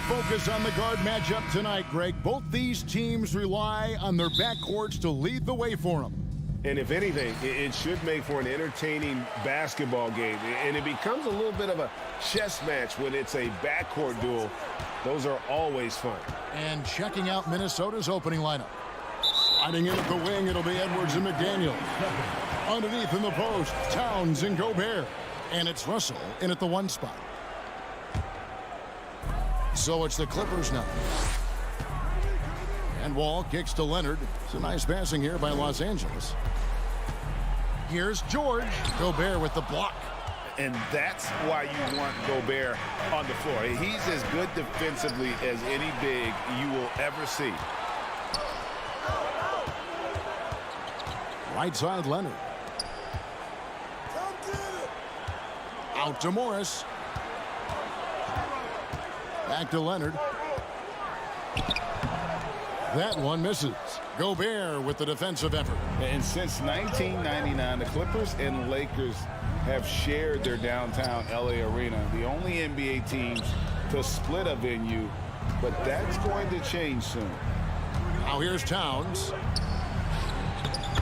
focus on the guard matchup tonight, Greg. Both these teams rely on their backcourts to lead the way for them. And if anything, it should make for an entertaining basketball game. And it becomes a little bit of a chess match when it's a backcourt duel. Those are always fun. And checking out Minnesota's opening lineup. Sliding in at the wing, it'll be Edwards and McDaniel. Underneath in the post, Towns and Gobert. And it's Russell in at the 1 spot. So it's the Clippers now. And Wall kicks to Leonard. It's a nice passing here by Los Angeles. Here's George. Gobert with the block. And that's why you want Gobert on the floor. He's as good defensively as any big you will ever see. Right side, Leonard. Out to Morris. Back to Leonard. That one misses. Gobert with the defensive effort. And since 1999, the Clippers and Lakers have shared their downtown LA arena. The only NBA teams to split a venue, but that's going to change soon. Now here's Towns.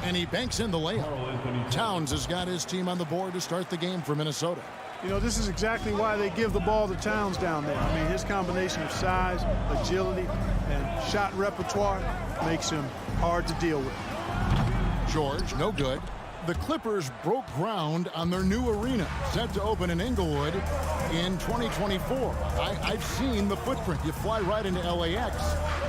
And he banks in the layup. Towns has got his team on the board to start the game for Minnesota. You know, this is exactly why they give the ball to Towns down there. I mean, his combination of size, agility, and shot repertoire makes him hard to deal with. George, no good. The Clippers broke ground on their new arena, set to open in Inglewood in 2024. I've seen the footprint. You fly right into LAX,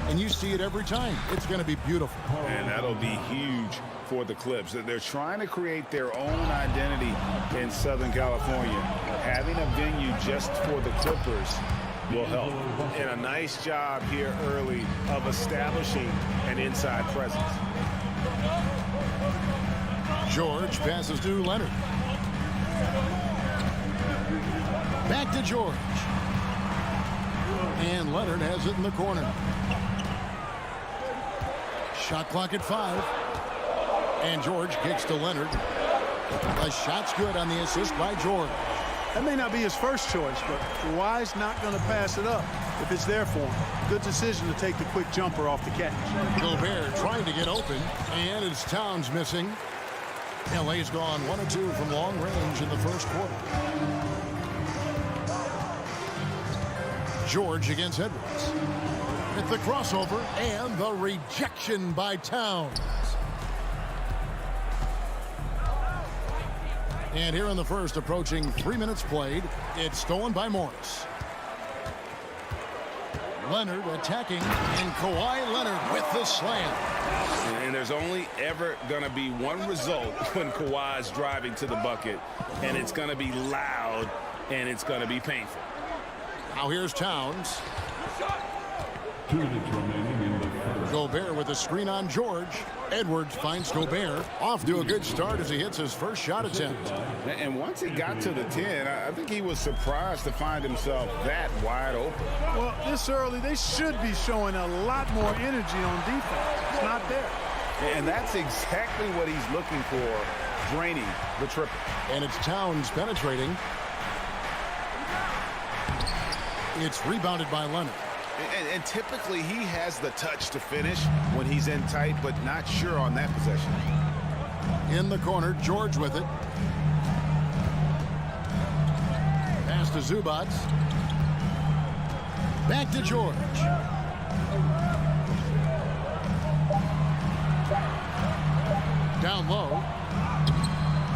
and you see it every time. It's going to be beautiful. And that'll be huge for the Clips. They're trying to create their own identity in Southern California. Having a venue just for the Clippers will help. And a nice job here early of establishing an inside presence. George passes to Leonard. Back to George. And Leonard has it in the corner. Shot clock at 5. And George kicks to Leonard. The shot's good on the assist by George. That may not be his first choice, but Kawhi's not going to pass it up if it's there for him. Good decision to take the quick jumper off the catch. Gobert trying to get open, and it's Towns missing. LA's gone 1 of 2 from long range in the first quarter. George against Edwards. At the crossover, and the rejection by Towns. And here in the first, approaching 3 minutes played, it's stolen by Morris. Leonard attacking, and Kawhi Leonard with the slam. And there's only ever going to be one result when Kawhi's driving to the bucket, and it's going to be loud, and it's going to be painful. Now here's Towns. 2 minutes remaining in the first. Gobert with a screen on George. Edwards finds Gobert. Off to a good start as he hits his first shot attempt. And once he got to the 10, I think he was surprised to find himself that wide open. Well, this early, they should be showing a lot more energy on defense. It's not there. And that's exactly what he's looking for, draining the triple. And it's Towns penetrating. It's rebounded by Leonard. And typically he has the touch to finish when he's in tight, but not sure on that possession. In the corner, George with it. Pass to Zubac. Back to George. Down low.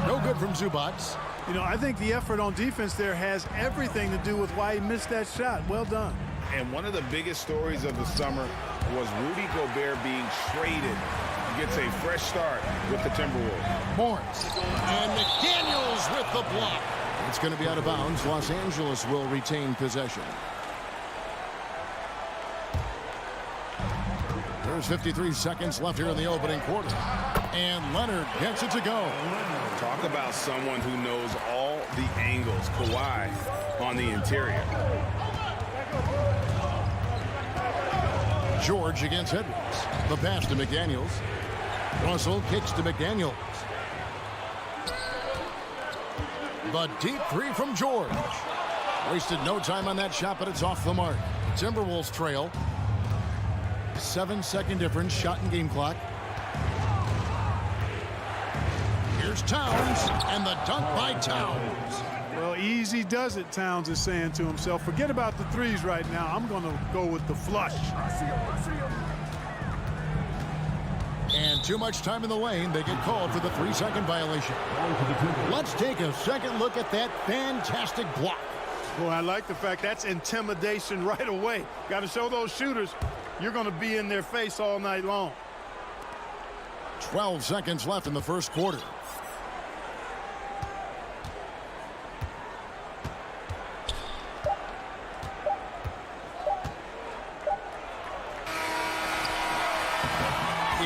No good from Zubac. You know, I think the effort on defense there has everything to do with why he missed that shot. Well done. And one of the biggest stories of the summer was Rudy Gobert being traded. He gets a fresh start with the Timberwolves. Morris. And McDaniels with the block. It's going to be out of bounds. Los Angeles will retain possession. There's 53 seconds left here in the opening quarter. And Leonard gets it to go. Talk about someone who knows all the angles. Kawhi on the interior. George against Edwards. The pass to McDaniels. Russell kicks to McDaniels. The deep three from George. Wasted no time on that shot, but it's off the mark. Timberwolves trail. 7-second difference, shot and game clock. Here's Towns, and the dunk by Towns. Well, easy does it, Towns is saying to himself. Forget about the threes right now. I'm going to go with the flush. And too much time in the lane. They get called for the 3-second violation. Let's take a second look at that fantastic block. Boy, I like the fact that's intimidation right away. Got to show those shooters you're going to be in their face all night long. 12 seconds left in the first quarter.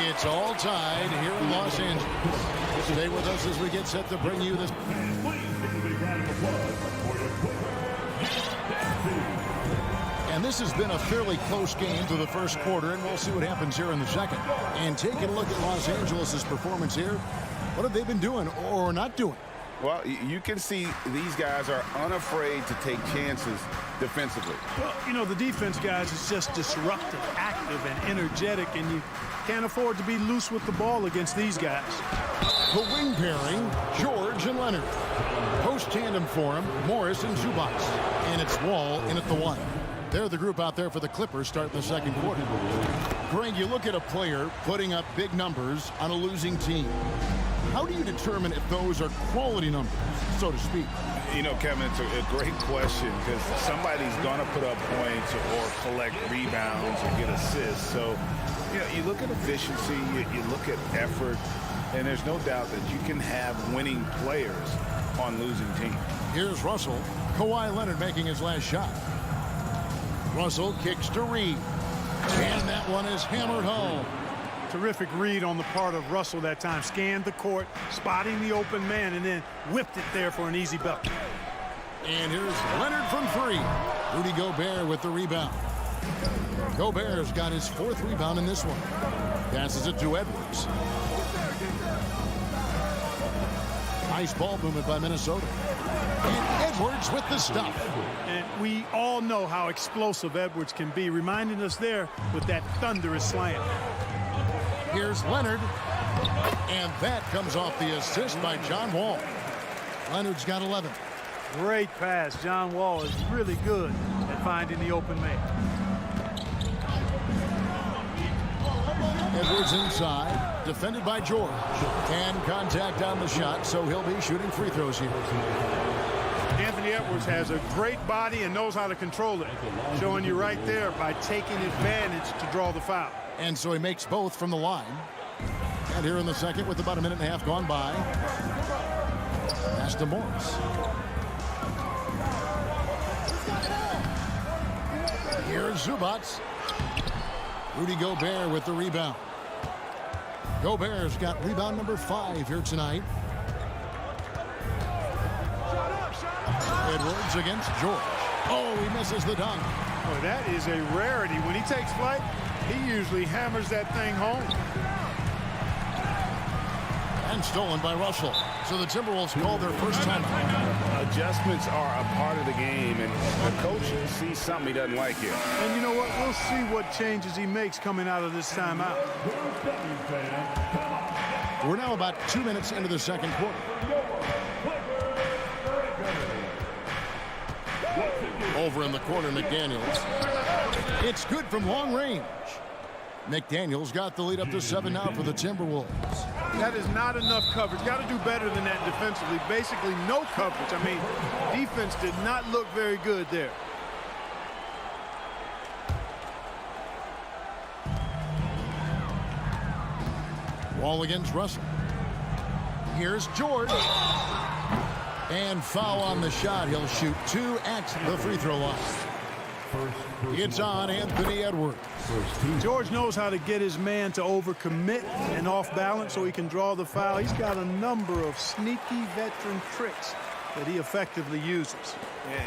It's all tied here in Los Angeles. Stay with us as we get set to bring you this. And this has been a fairly close game to the first quarter, and we'll see what happens here in the second. And taking a look at Los Angeles' performance here, what have they been doing or not doing? Well, you can see these guys are unafraid to take chances defensively. Well, you know, the defense, guys, is just disruptive, active, and energetic, and you can't afford to be loose with the ball against these guys. The wing pairing, George and Leonard. Post tandem for him, Morris and Zubac. And it's Wall in at the 1. They're the group out there for the Clippers starting the second quarter. Greg, you look at a player putting up big numbers on a losing team. How do you determine if those are quality numbers, so to speak? You know, Kevin, it's a great question because somebody's going to put up points or collect rebounds or get assists. So, you know, you look at efficiency, you look at effort, and there's no doubt that you can have winning players on losing teams. Here's Russell. Kawhi Leonard making his last shot. Russell kicks to Reed. And that one is hammered home. Terrific read on the part of Russell that time. Scanned the court, spotting the open man, and then whipped it there for an easy bucket. And here's Leonard from 3. Rudy Gobert with the rebound. Gobert's got his 4th rebound in this one. Passes it to Edwards. Nice ball movement by Minnesota. And Edwards with the stop. And we all know how explosive Edwards can be, reminding us there with that thunderous slam. Here's Leonard. And that comes off the assist by John Wall. Leonard's got 11. Great pass. John Wall is really good at finding the open man. Edwards inside, defended by George. And contact on the shot, so he'll be shooting free throws here. Anthony Edwards has a great body and knows how to control it. Showing you right there by taking advantage to draw the foul. And so he makes both from the line. And here in the second, with about a minute and a half gone by, pass to Morris. Here's Zubac. Rudy Gobert with the rebound. Gobert's got rebound number 5 here tonight. Edwards against George. Oh, he misses the dunk. Boy, that is a rarity. When he takes flight, he usually hammers that thing home. And stolen by Russell. So the Timberwolves called their first timeout. Adjustments are a part of the game, and the coach sees something he doesn't like here. And you know what? We'll see what changes he makes coming out of this timeout. We're now about 2 minutes into the second quarter. Over in the corner, McDaniels. It's good from long range. McDaniels got the lead up to 7 now for the Timberwolves. That is not enough coverage. Got to do better than that defensively. Basically no coverage. I mean, defense did not look very good there. Wall against Russell. Here's George. And foul on the shot. He'll shoot 2 at the free throw line. It's on Anthony Edwards. George knows how to get his man to overcommit and off balance so he can draw the foul. He's got a number of sneaky veteran tricks that he effectively uses.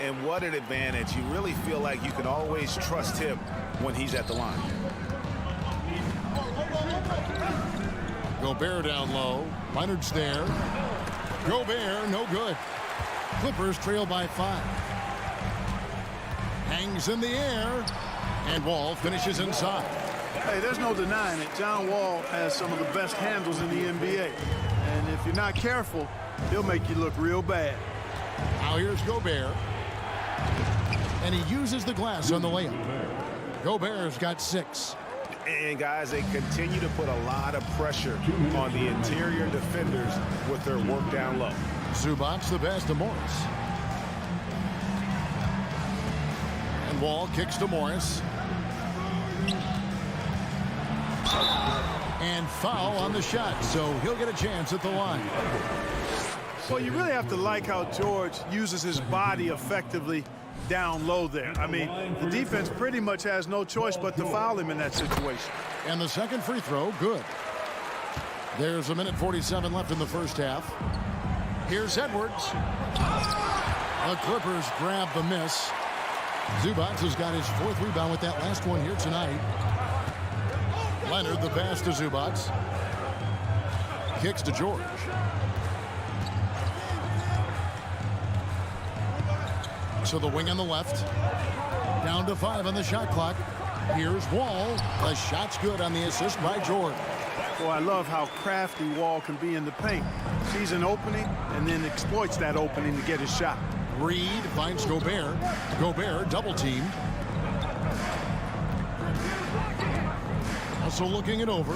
And what an advantage. You really feel like you can always trust him when he's at the line. Gobert down low. Leonard's there. Gobert, no good. Clippers trail by 5. Hangs in the air. And Wall finishes inside. Hey, there's no denying it. John Wall has some of the best handles in the NBA. And if you're not careful, he'll make you look real bad. Now here's Gobert. And he uses the glass on the layup. Gobert's got 6. And, guys, they continue to put a lot of pressure on the interior defenders with their work down low. Zubac the pass to Morris. And Wall kicks to Morris. And foul on the shot, so he'll get a chance at the line. Well, you really have to like how George uses his body effectively down low there. I mean, the defense pretty much has no choice but to foul him in that situation. And the second free throw, good. There's 1:47 left in the first half. Here's Edwards. The Clippers grab the miss. Zubac has got his 4th rebound with that last one here tonight. Leonard the pass to Zubac. Kicks to George. So the wing on the left. Down to 5 on the shot clock. Here's Wall. The shot's good on the assist by George. Boy, I love how crafty Wall can be in the paint. Sees an opening and then exploits that opening to get his shot. Reed finds Gobert. Gobert double teamed. Also looking it over.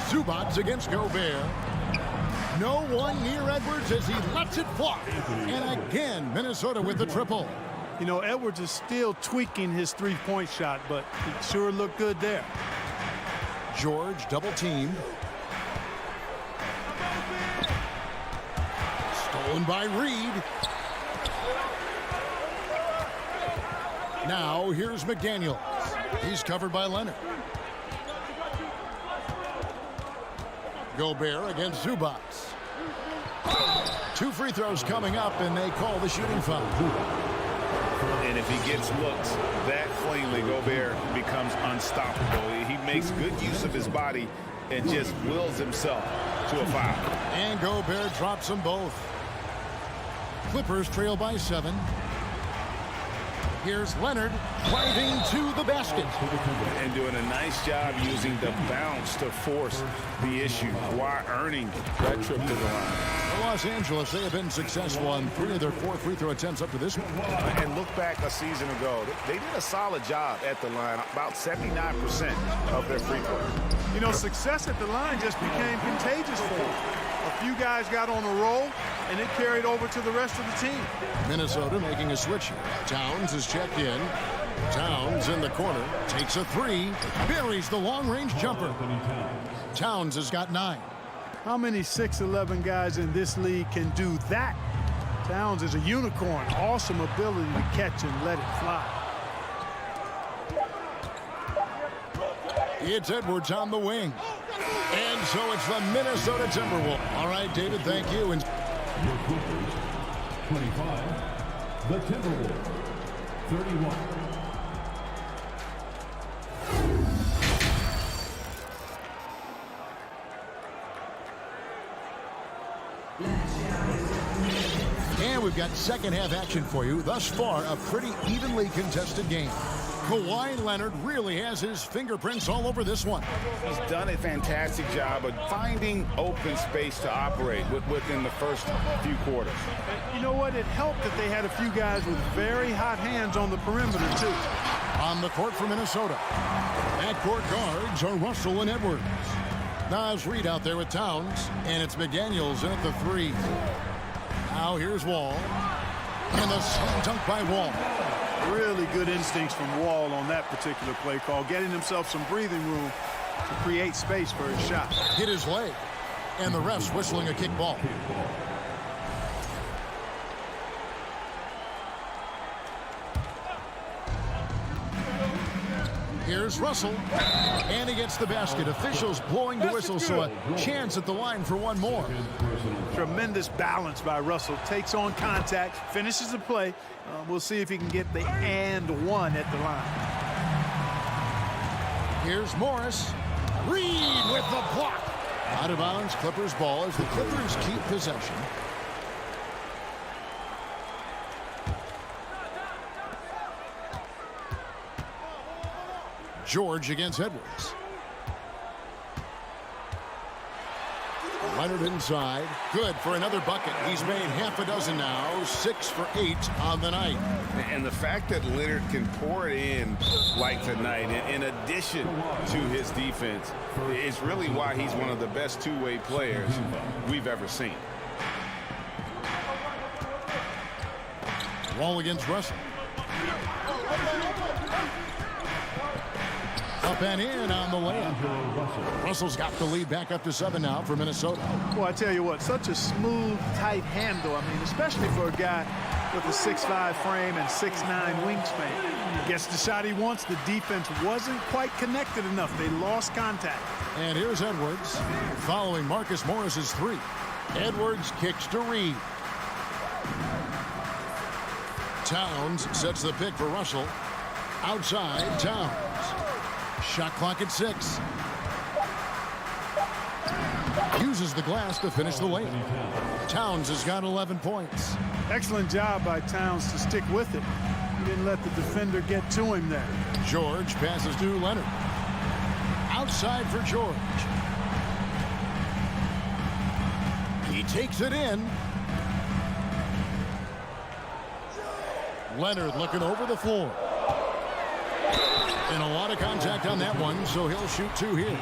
Zubac against Gobert. No one near Edwards as he lets it fly. And again, Minnesota with the triple. You know, Edwards is still tweaking his three-point shot, but it sure looked good there. George double teamed. Stolen by Reed. Now here's McDaniels. He's covered by Leonard. Gobert against Zubac. 2 free throws coming up, and they call the shooting foul. And if he gets looks that cleanly, Gobert becomes unstoppable. He makes good use of his body and just wills himself to a foul. And Gobert drops them both. Clippers trail by 7. Here's Leonard driving to the basket. And doing a nice job using the bounce to force the issue while earning that trip to the line. For Los Angeles, they have been successful on 3 of their 4 free throw attempts up to this one. And look back a season ago, they did a solid job at the line, about 79% of their free throws. You know, success at the line just became contagious for them. A few guys got on a roll, and it carried over to the rest of the team. Minnesota making a switch here. Towns is checked in. Towns in the corner. Takes a 3. Buries the long-range jumper. Towns has got 9. How many 6'11" guys in this league can do that? Towns is a unicorn. Awesome ability to catch and let it fly. It's Edwards on the wing. And so it's the Minnesota Timberwolves. All right, David, thank you. And Your Clippers, 25. The Timberwolves, 31. And we've got second half action for you. Thus far, a pretty evenly contested game. Kawhi Leonard really has his fingerprints all over this one. He's done a fantastic job of finding open space to operate within the first few quarters. You know what? It helped that they had a few guys with very hot hands on the perimeter, too. On the court for Minnesota. Backcourt guards are Russell and Edwards. Nas Reed out there with Towns. And it's McDaniels in at the 3. Now here's Wall. And the slam dunk by Wall. Really good instincts from Wall on that particular play call, getting himself some breathing room to create space for his shot. Hit his leg. And the refs whistling a kick ball. Here's Russell. And he gets the basket. Officials blowing the whistle, so a chance at the line for one more. Tremendous balance by Russell. Takes on contact, finishes the play. We'll see if he can get the and one at the line. Here's Morris. Reed with the block. Out of bounds, Clippers ball as the Clippers keep possession. George against Edwards. Leonard inside. Good for another bucket. He's made half a dozen now. 6 for 8 on the night. And the fact that Leonard can pour it in like tonight, in addition to his defense, is really why he's one of the best two-way players we've ever seen. Wall against Russell. Up and in on the layup. Russell's got the lead back up to 7 now for Minnesota. Well, I tell you what, such a smooth, tight handle. I mean, especially for a guy with a 6'5" frame and 6'9" wingspan. Gets the shot he wants. The defense wasn't quite connected enough. They lost contact. And here's Edwards following Marcus Morris's 3. Edwards kicks to Reed. Towns sets the pick for Russell. Outside, Towns. Shot clock at 6. Uses the glass to finish the layup. Towns has got 11 points. Excellent job by Towns to stick with it. He didn't let the defender get to him there. George passes to Leonard. Outside for George. He takes it in. Leonard looking over the floor. And a lot of contact on that one, so he'll shoot 2 here.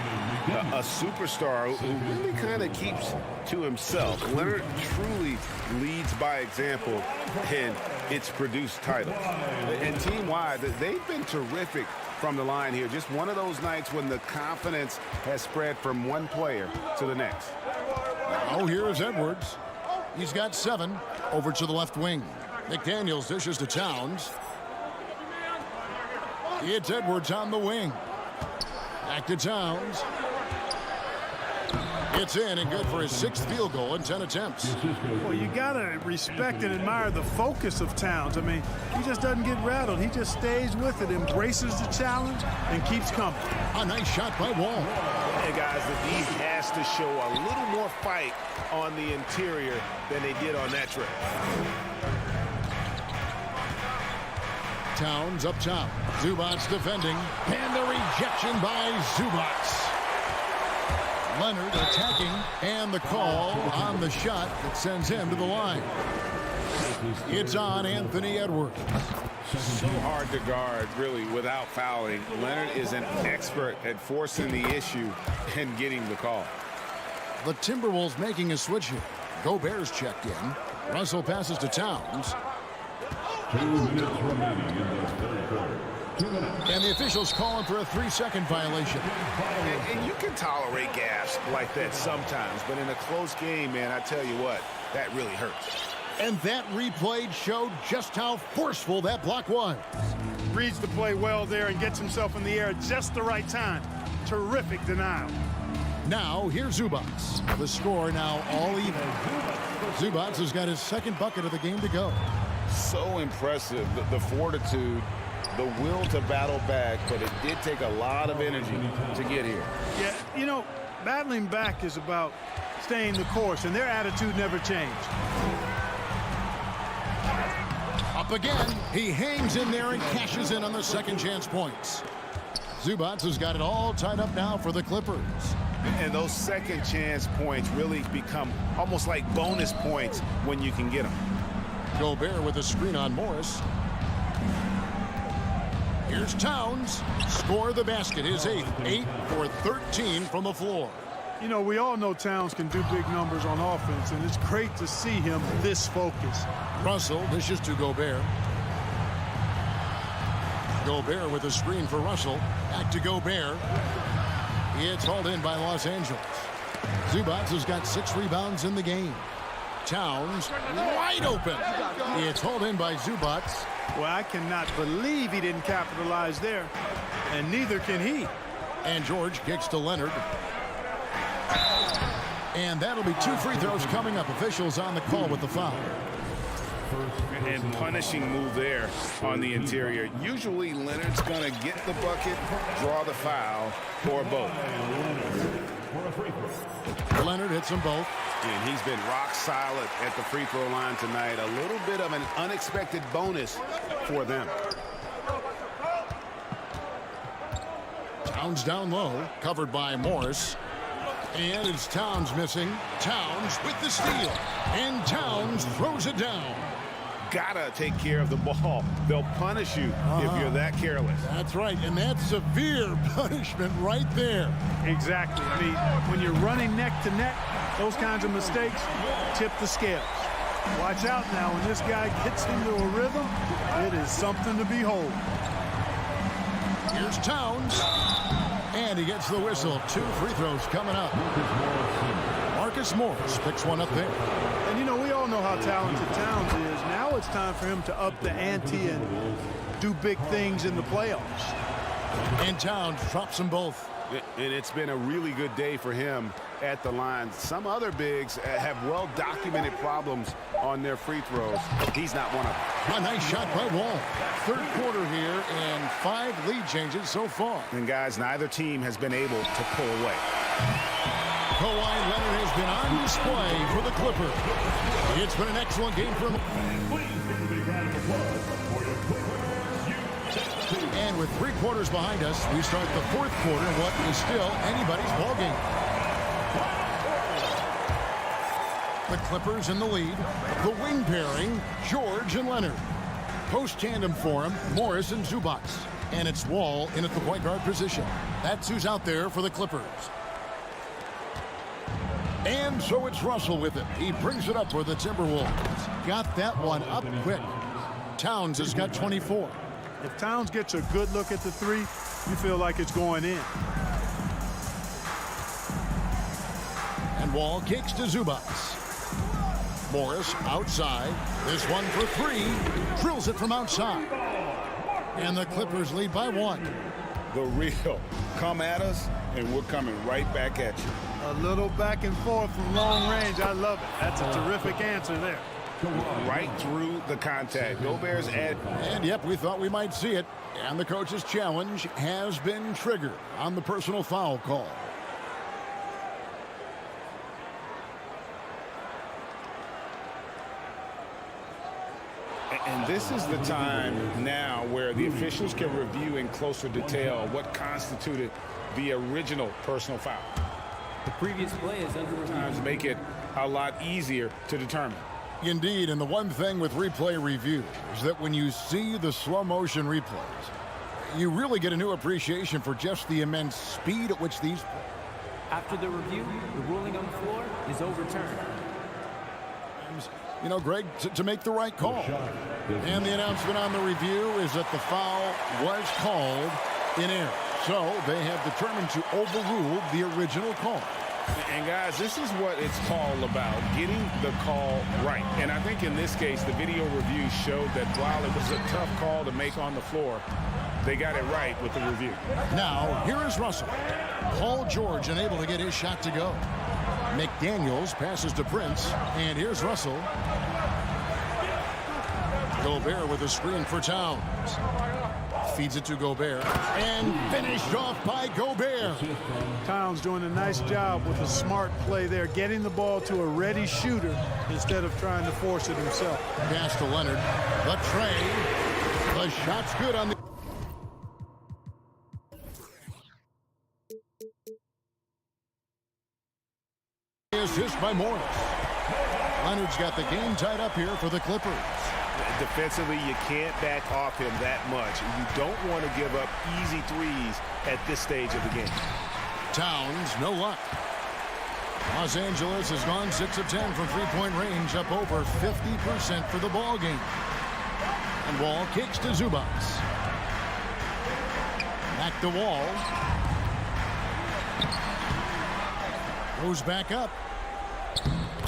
A superstar who really kind of keeps to himself. Leonard truly leads by example, and it's produced titles. And team-wide, they've been terrific from the line here. Just one of those nights when the confidence has spread from one player to the next. Oh, here is Edwards. He's got 7 over to the left wing. McDaniels dishes to Towns. It's Edwards on the wing. Back to Towns. It's in and good for his 6th field goal in 10 attempts. Well, you got to respect and admire the focus of Towns. I mean, he just doesn't get rattled. He just stays with it, embraces the challenge, and keeps coming. A nice shot by Wall. Hey, guys, the D has to show a little more fight on the interior than they did on that trip. Towns up top. Zubac's defending. And the rejection by Zubac. Leonard attacking. And the call on the shot that sends him to the line. It's on Anthony Edwards. So hard to guard, really, without fouling. Leonard is an expert at forcing the issue and getting the call. The Timberwolves making a switch here. Gobert's checked in. Russell passes to Towns. 2 minutes remaining in the third quarter. 2 minutes. And the officials calling for a 3-second violation. And you can tolerate gaffes like that sometimes, but in a close game, man, I tell you what, that really hurts. And that replay showed just how forceful that block was. Reads the play well there and gets himself in the air at just the right time. Terrific denial. Now, here's Zubac. The score now all even. Zubac has got his 2nd bucket of the game to go. So impressive, the fortitude, the will to battle back, but it did take a lot of energy to get here. Yeah, you know, battling back is about staying the course, and their attitude never changed. Up again. He hangs in there and cashes in on the 2nd chance points. Zubac has got it all tied up now for the Clippers. And those 2nd chance points really become almost like bonus points when you can get them. Gobert with a screen on Morris. Here's Towns. Score the basket. His 8th. 8 for 13 from the floor. You know, we all know Towns can do big numbers on offense, and it's great to see him this focused. Russell dishes to Gobert. Gobert with a screen for Russell. Back to Gobert. It's hauled in by Los Angeles. Zubac has got 6 rebounds in the game. Towns wide open. It's hauled in by Zubac. Well, I cannot believe he didn't capitalize there, and neither can he. And George kicks to Leonard. And that'll be 2 free throws coming up. Officials on the call with the foul. And punishing move there on the interior. Usually Leonard's going to get the bucket, draw the foul, or both. Leonard hits them both. And he's been rock solid at the free throw line tonight. A little bit of an unexpected bonus for them. Towns down low, covered by Morris. And it's Towns missing. Towns with the steal. And Towns throws it down. Gotta take care of the ball. They'll punish you if you're that careless. That's right, and that's severe punishment right there. Exactly. I mean, when you're running neck to neck, those kinds of mistakes tip the scales. Watch out now. When this guy gets into a rhythm, it is something to behold. Here's Towns. And he gets the whistle. 2 free throws coming up. Marcus Morris picks one up there. And, you know, we all know how talented Towns is. Now it's time for him to up the ante and do big things in the playoffs. And Towns drops them both. And it's been a really good day for him at the line. Some other bigs have well-documented problems on their free throws. He's not one of them. A nice shot by Wall. Third quarter here and 5 lead changes so far. And, guys, neither team has been able to pull away. Kawhi Leonard has been on display for the Clippers. It's been an excellent game for him. And with 3 quarters behind us, we start the 4th quarter, what is still anybody's ballgame. The Clippers in the lead. The wing pairing, George and Leonard. Post tandem for him, Morris and Zubac. And it's Wall in at the point guard position. That's who's out there for the Clippers. And so it's Russell with it. He brings it up for the Timberwolves. Got that one up quick. Towns has got 24. If Towns gets a good look at the 3, you feel like it's going in. And Wall kicks to Zubac. Morris outside. This one for 3. Drills it from outside. And the Clippers lead by 1. The real come at us, and we're coming right back at you. A little back and forth from long range. I love it. That's a terrific answer there. Right through the contact. Gobert's at. And yep, we thought we might see it. And the coach's challenge has been triggered on the personal foul call. And this is the time now where the officials can review in closer detail what constituted the original personal foul. The previous play is under review. Make it a lot easier to determine. Indeed, and the one thing with replay review is that when you see the slow motion replays, you really get a new appreciation for just the immense speed at which these play. After the review, the ruling on the floor is overturned. You know, Greg, to make the right call. And the announcement on the review is that the foul was called in error. So they have determined to overrule the original call. And, guys, this is what it's all about, getting the call right. And I think in this case, the video review showed that while it was a tough call to make on the floor, they got it right with the review. Now, here is Russell. Paul George unable to get his shot to go. McDaniels passes to Prince, and here's Russell. Gobert with a screen for Towns. Feeds it to Gobert, and finished off by Gobert. Towns doing a nice job with a smart play there, getting the ball to a ready shooter instead of trying to force it himself. Pass to Leonard. The tray. The shot's good on the... Assist by Morris. Leonard's got the game tied up here for the Clippers. Defensively, you can't back off him that much. You don't want to give up easy threes at this stage of the game. Towns, no luck. Los Angeles has gone 6 of 10 from three-point range, up over 50% for the ball game. And Wall kicks to Zubac. Back to Wall. Goes back up.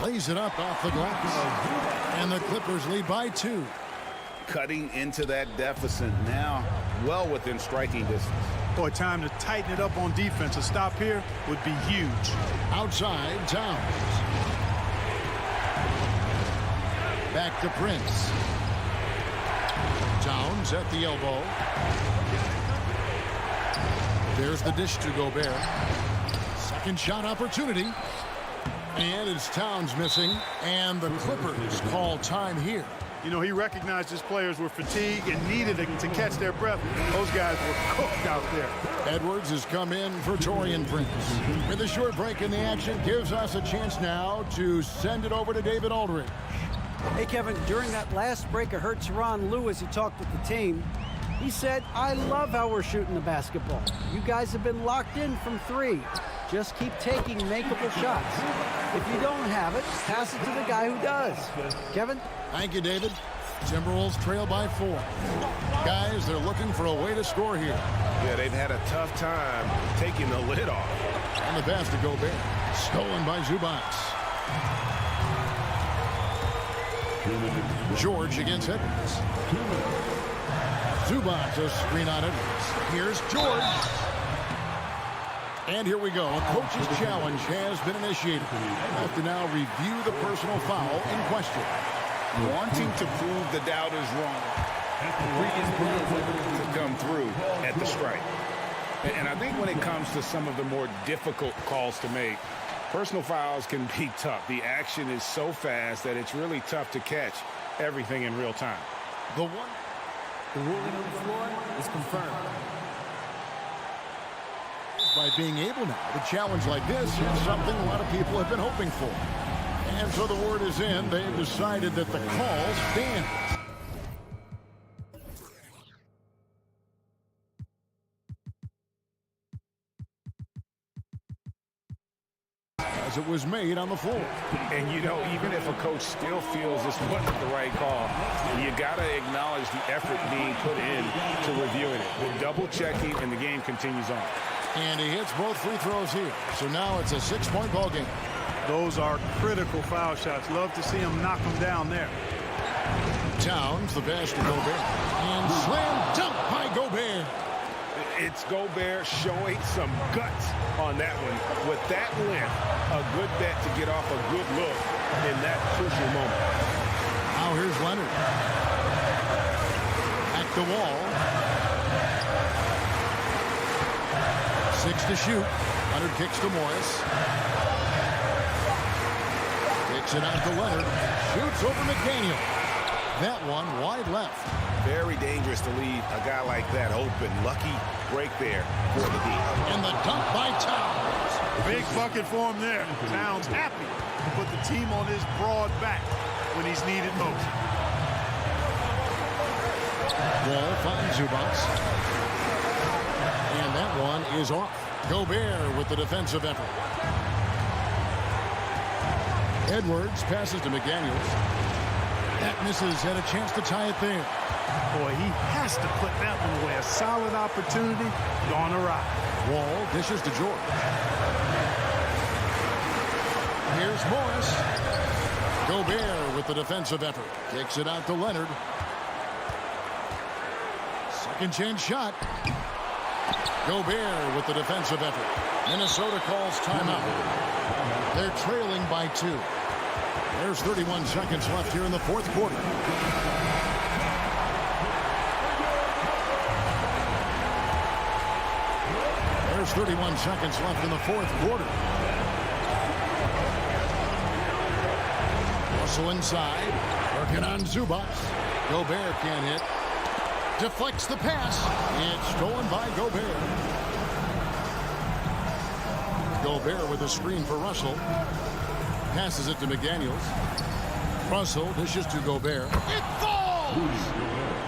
Lays it up off the glass. And the Clippers lead by 2. Cutting into that deficit now, well within striking distance. Boy, time to tighten it up on defense. A stop here would be huge. Outside, Towns. Back to Prince. Towns at the elbow. There's the dish to Gobert. Second shot opportunity. And it's Towns missing, and the Clippers call time here. You know, he recognized his players were fatigued and needed to catch their breath. Those guys were cooked out there. Edwards has come in for Taurean Prince. With a short break in the action, gives us a chance now to send it over to David Aldridge. Hey, Kevin, during that last break, I heard Teron Lewis, he talked with the team. He said, I love how we're shooting the basketball. You guys have been locked in from 3. Just keep taking makeable shots. If you don't have it, pass it to the guy who does. Kevin? Thank you, David. Timberwolves trail by 4. Guys, they're looking for a way to score here. Yeah, they've had a tough time taking the lid off. And the pass to Gobert. Stolen by Zubac. George against Edwards. Zubac, a screen on Edwards. Here's George. And here we go. A coach's challenge has been initiated. We have to now review the personal foul in question. Wanting to prove the doubters wrong. To come through at the strike. And I think when it comes to some of the more difficult calls to make, personal fouls can be tough. The action is so fast that it's really tough to catch everything in real time. The ruling on the floor is confirmed. By being able now to challenge like this is something a lot of people have been hoping for. And so the word is in. They've decided that the call stands. As it was made on the floor. And, you know, even if a coach still feels this wasn't the right call, you got to acknowledge the effort being put in to reviewing it. The double checking, and the game continues on. And he hits both free throws here. So now it's a 6-point ball game. Those are critical foul shots. Love to see him knock them down there. Towns, the pass to Gobert. And slam dunk by Gobert. It's Gobert showing some guts on that one. With that length, a good bet to get off a good look in that crucial moment. Now here's Leonard. At the wall. 6 to shoot. Leonard kicks to Morris. Kicks it out to Leonard. Shoots over McDaniel. That one wide left. Very dangerous to leave a guy like that open. Lucky break there for the D. And the dunk by Towns. Big bucket for him there. Towns happy to put the team on his broad back when he's needed most. Wall finds Zubac. And that one is off. Gobert with the defensive effort. Edwards passes to McDaniels. That misses. Had a chance to tie it there. Boy, he has to put that one away. A solid opportunity gone awry. Wall dishes to George. Here's Morris. Gobert with the defensive effort. Kicks it out to Leonard. Second chance shot. Gobert with the defensive effort. Minnesota calls timeout. They're trailing by 2. There's 31 seconds left here in the fourth quarter. There's 31 seconds left in the fourth quarter. Russell inside. Working on Zubac. Gobert can't hit. Deflects the pass. It's stolen by Gobert. Gobert with a screen for Russell. Passes it to McDaniels. Russell dishes to Gobert. It falls!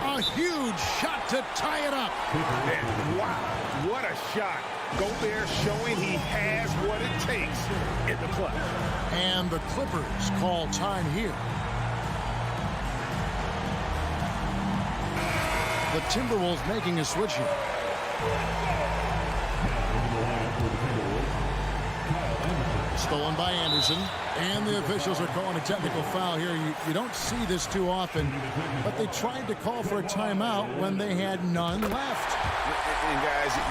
A huge shot to tie it up. And wow, what a shot. Gobert showing he has what it takes in the clutch. And the Clippers call time here. The Timberwolves making a switch here. Stolen by Anderson. And the officials are calling a technical foul here. You don't see this too often, but they tried to call for a timeout when they had none left. And guys, you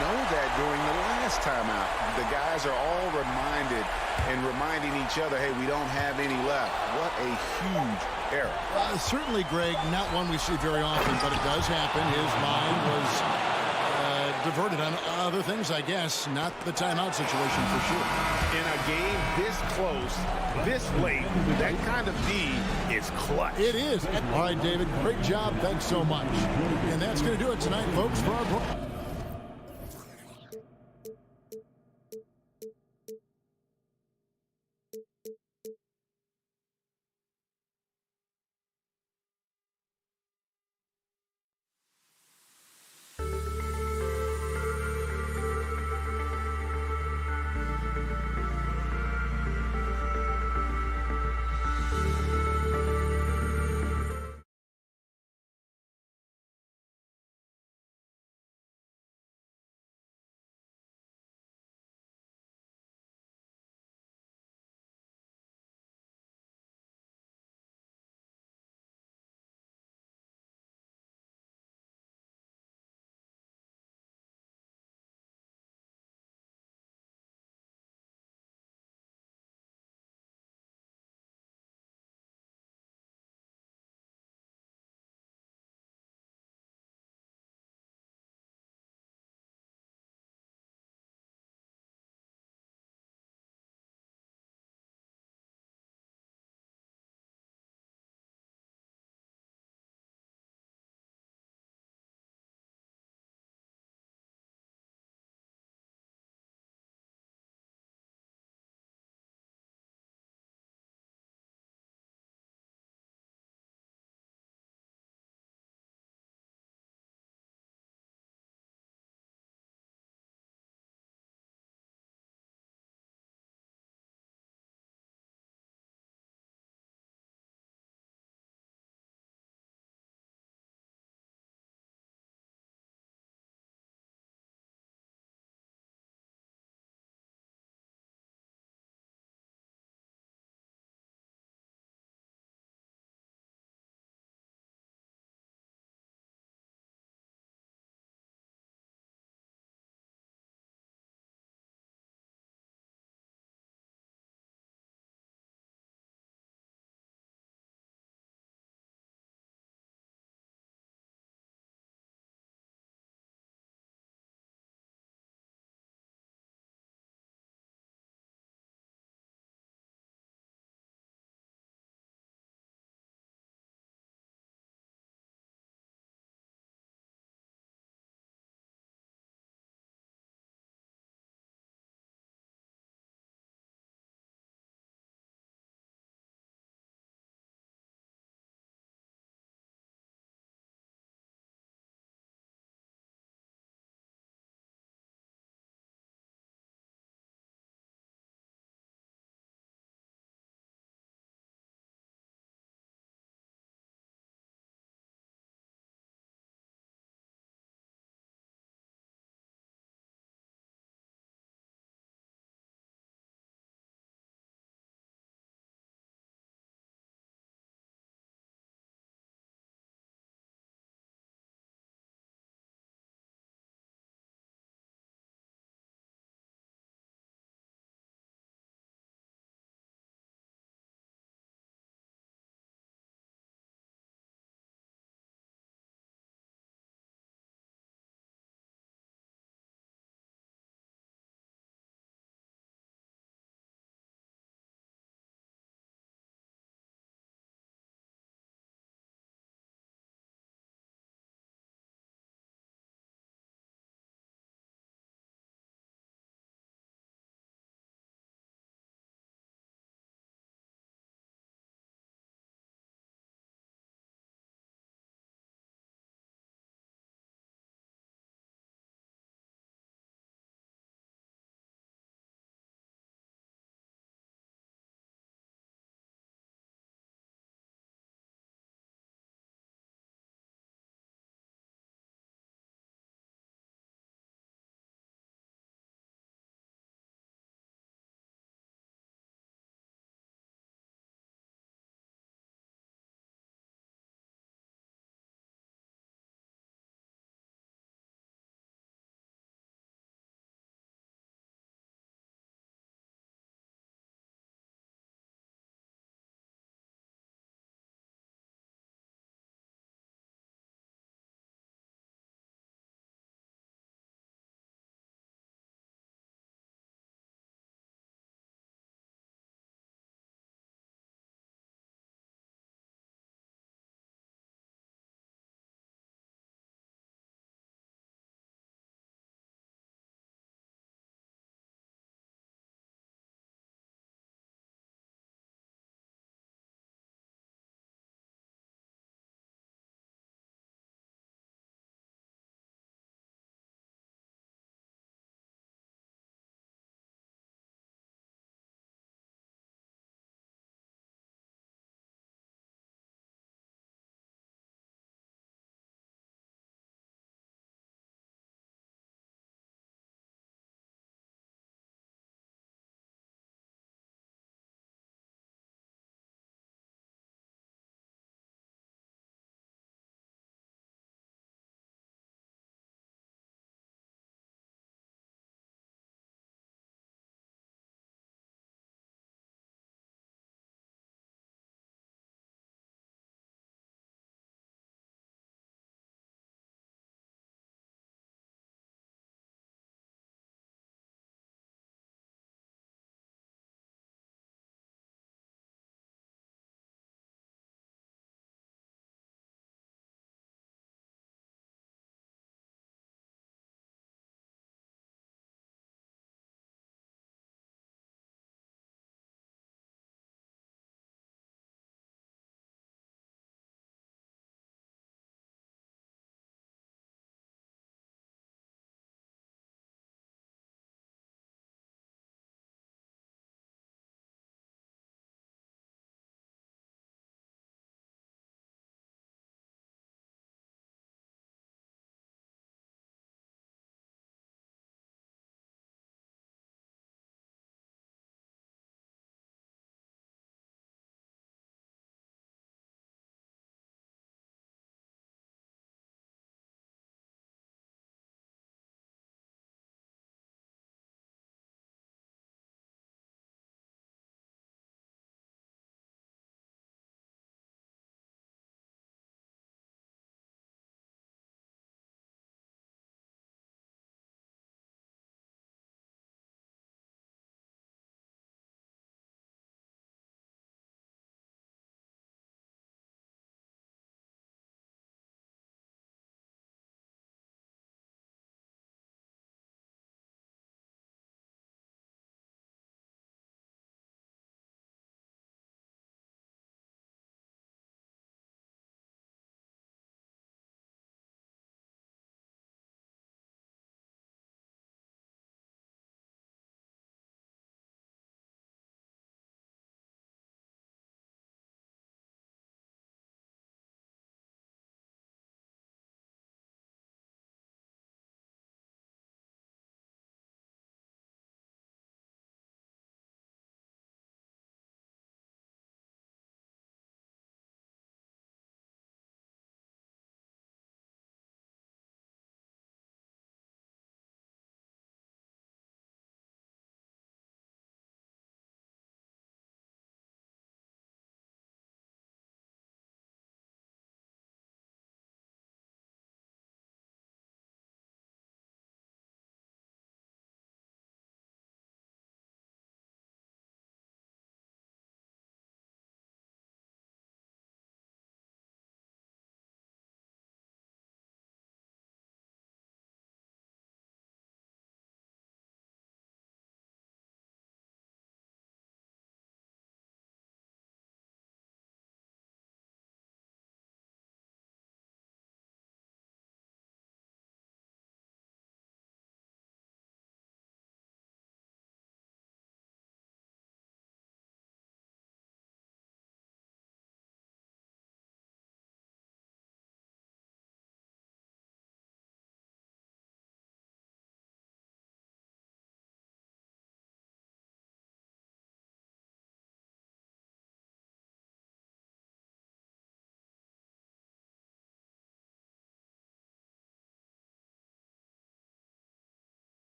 know that during the last timeout, the guys are all reminding each other, hey, we don't have any left. What a huge error. Certainly, Greg, not one we see very often, but it does happen. His mind was diverted on other things, I guess. Not the timeout situation for sure. In a game this close, this late, that kind of D is clutch. It is. All right, David, great job. Thanks so much. And that's going to do it tonight, folks, for our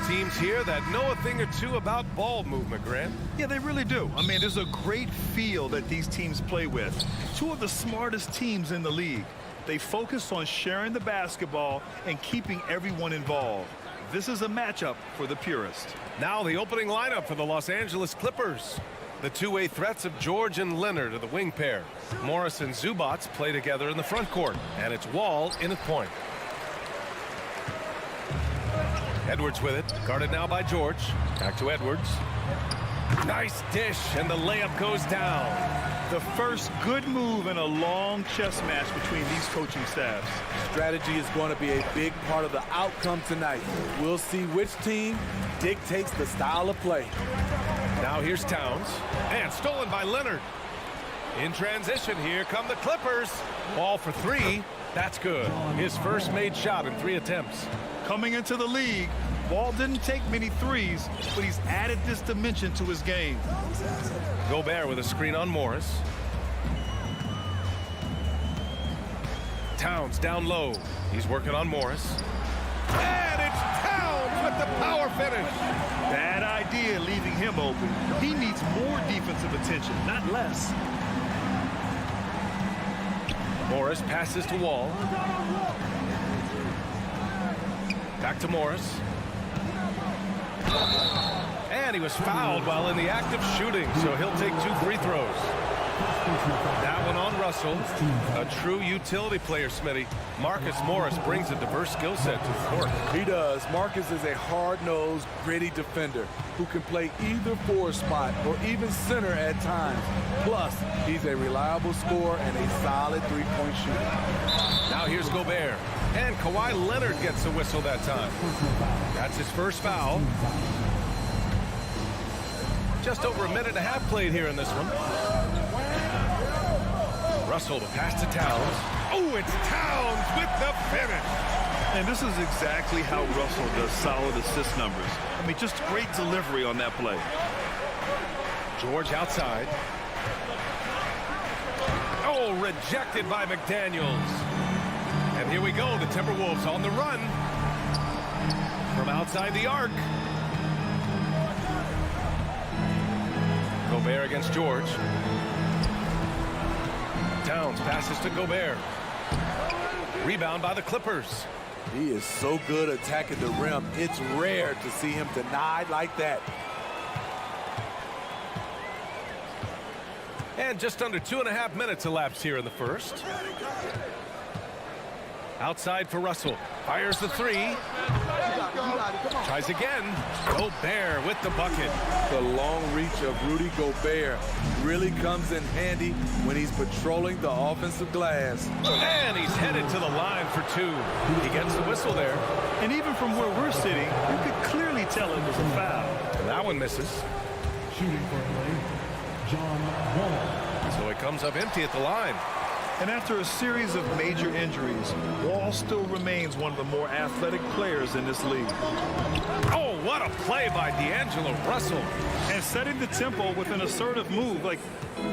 teams here that know a thing or two about ball movement, Grant. Yeah, they really do. I mean, there's a great feel that these teams play with. Two of the smartest teams in the league. They focus on sharing the basketball and keeping everyone involved. This is a matchup for the purist. Now the opening lineup for the Los Angeles Clippers. The two-way threats of George and Leonard are the wing pair. Morris and Zubac play together in the front court, and it's Wall in at point. Edwards with it, guarded now by George. Back to Edwards. Nice dish, and the layup goes down. The first good move in a long chess match between these coaching staffs. Strategy is going to be a big part of the outcome tonight. We'll see which team dictates the style of play. Now here's Towns, and stolen by Leonard. In transition, here come the Clippers. Ball for three. That's good. His first made shot in 3 attempts. Coming into the league, Wall didn't take many threes, but he's added this dimension to his game. Gobert with a screen on Morris. Towns down low. He's working on Morris. And it's Towns with the power finish. Bad idea leaving him open. He needs more defensive attention, not less. Morris passes to Wall. Back to Morris. And he was fouled while in the act of shooting, so he'll take 2 free throws. That one on Russell. A true utility player, Smitty. Marcus Morris brings a diverse skill set to the court. He does. Marcus is a hard-nosed, gritty defender who can play either forward spot or even center at times. Plus, he's a reliable scorer and a solid three-point shooter. Now here's Gobert. And Kawhi Leonard gets a whistle that time. That's his first foul. Just over a minute and a half played here in this one. Russell to pass to Towns. Oh, it's Towns with the finish. And this is exactly how Russell does solid assist numbers. I mean, just great delivery on that play. George outside. Oh, rejected by McDaniels. And here we go, the Timberwolves on the run. From outside the arc. Gobert against George. Towns passes to Gobert. Rebound by the Clippers. He is so good attacking the rim. It's rare to see him denied like that. And just under 2.5 minutes elapsed here in the first. Outside for Russell. Fires the three. Tries again. Gobert with the bucket. The long reach of Rudy Gobert really comes in handy when he's patrolling the offensive glass. And he's headed to the line for 2. He gets the whistle there. And even from where we're sitting, you could clearly tell it was a foul. And that one misses. Shooting for play, John Wall. So it comes up empty at the line. And after a series of major injuries, Wall still remains one of the more athletic players in this league. Oh, what a play by D'Angelo Russell. And setting the tempo with an assertive move. Like,